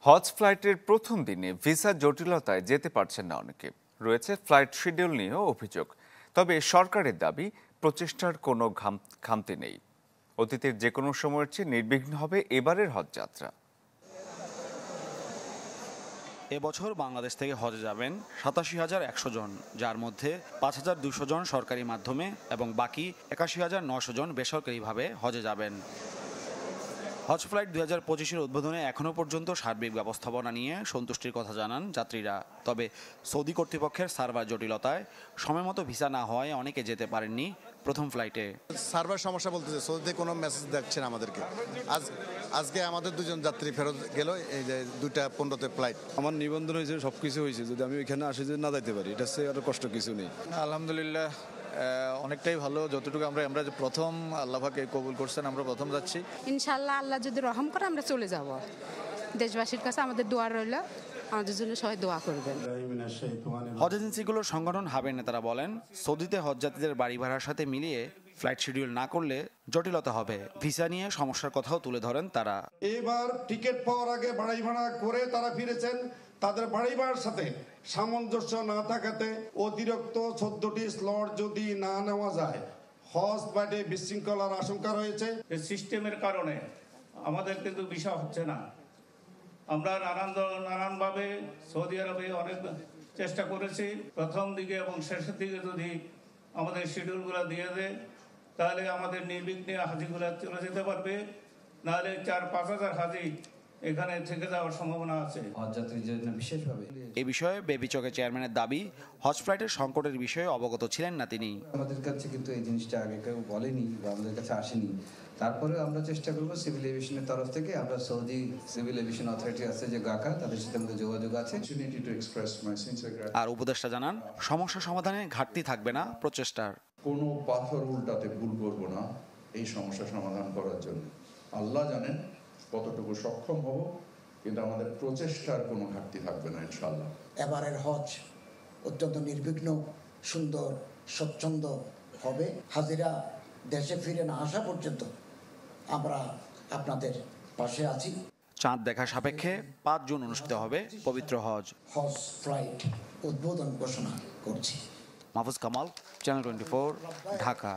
হজ ফ্লাইটের প্রথম দিনে ভিসা জটিলতায় যেতে পারছেন না অনেকে। রয়েছে ফ্লাইট শিডিউল নিয়েও অভিযোগ। তবে সরকারের দাবি, প্রচেষ্টার কোনো খামতি নেই। অতীতের যে কোনো সময়ের চেয়ে নির্বিঘ্ন হবে এবারের হজ যাত্রা। এবছর বাংলাদেশ থেকে হজে যাবেন ৮৭,১০০ জন, যার মধ্যে ৫,২০০ জন সরকারি মাধ্যমে এবং বাকি ৮১,৯০০ জন বেসরকারিভাবে হজে যাবেন। হজ ফ্লাইট ২০২৫-এর উদ্বোধনে এখনও পর্যন্ত সার্বিক ব্যবস্থাপনা নিয়ে সন্তুষ্টির কথা জানান যাত্রীরা। তবে সৌদি কর্তৃপক্ষের সার্ভার জটিলতায় সময়মতো ভিসা না হওয়ায় অনেকে যেতে পারেননি প্রথম ফ্লাইটে। সার্ভার সমস্যা বলতেছে, সৌদিতে কোনো মেসেজ দেখছে না আমাদেরকে। আজকে আমাদের দুজন যাত্রী ফেরত গেল, এই যে 2:15 ফ্লাইট। আমার নিবন্ধন হয়েছে, সব কিছু হয়েছে, যদি আমি ওইখানে আসি যদি না যাইতে পারি, এটা হচ্ছে আর কষ্ট কিছু নেই। আলহামদুলিল্লাহ অনেকটাই ভালো। যতটুকু আমরা যে প্রথম আল্লাহ পাক কবুল করছেন, আমরা প্রথম যাচ্ছি। ইনশাআল্লাহ আল্লাহ যদি রহম করে আমরা চলে যাব। দেশবাসীর কাছে আমাদের দোয়া রইল, আমাদের জন্য সবাই দোয়া করবেন। হজ এজেন্সিগুলোর সংগঠন হাবের নেতারা বলেন, সৌদিতে হজযাত্রীদের বাড়ি ভাড়ার সাথে মিলিয়ে ফ্লাইট শিডিউল না করলে জটিলতা হবে। ভিসা নিয়ে সমস্যার কথাও তুলে ধরেন তারা। এবার টিকিট পাওয়ার আগে বাড়ি ভাড়া করে তারা ফিরেছেন। তাদের বাড়ি ভাড়ার সাথে সামঞ্জস্য না থাকাতে অতিরিক্ত 14টি স্লট যদি না নেওয়া যায়, হজ ফ্লাইটে বিশৃঙ্খলার আশঙ্কা রয়েছে। এই সিস্টেমের কারণে আমাদের কিন্তু ভিসা হচ্ছে না। আমরা নানানভাবে সৌদি আরবে অনেক চেষ্টা করেছি। প্রথম দিকে এবং শেষের দিকে যদি আমাদের শিডিউলগুলো দিয়ে দেয়, তাহলে আমাদের নির্বিঘ্নে হাজিগুলো চলে যেতে পারবে। নাহলে 4-5 হাজার হাজি এখানে থেকে যাওয়ার সম্ভাবনা আছে হজযাত্রীদের জন্য বিশেষভাবে। এ বিষয়ে বেবিচকের চেয়ারম্যানের দাবি, হজ ফ্লাইটের সংকটের বিষয়ে অবগত ছিলেন না তিনি। আমাদের কাছে কিন্তু এই জিনিসটা আগে কেউ বলেনি বা আমাদের কাছে আসেনি। তারপরে আমরা চেষ্টা করব সিভিল এভিয়েশনের তরফ থেকে, আমরা সৌদি সিভিল এভিয়েশন অথরিটি আছে যে গাকা, তাদের সাথে আমাদের যোগাযোগ আছে। আর উপদেষ্টা জানান, সমস্যা সমাধানে ঘাটতি থাকবে না প্রচেষ্টার। কোনো পাথর উল্টাতে ভুল করব না এই সমস্যা সমাধান করার জন্য। আল্লাহ জানেন কতটুকু সক্ষম হব, কিন্তু আমাদের প্রচেষ্টার কোনো ঘাটতি থাকবে না ইনশাআল্লাহ। এবারের হজ অত্যন্ত নির্বিঘ্ন, সুন্দর, স্বচ্ছন্দ হবে। হাজিরা দেশে ফিরে না আসা পর্যন্ত আমরা আপনাদের পাশে আছি। চাঁদ দেখা সাপেক্ষে 5 জুন অনুষ্ঠিত হবে পবিত্র হজ। হজ ফ্লাইট উদ্বোধন ঘোষণা করছি। মাহফুজ কামাল, চ্যানেল 24, ঢাকা।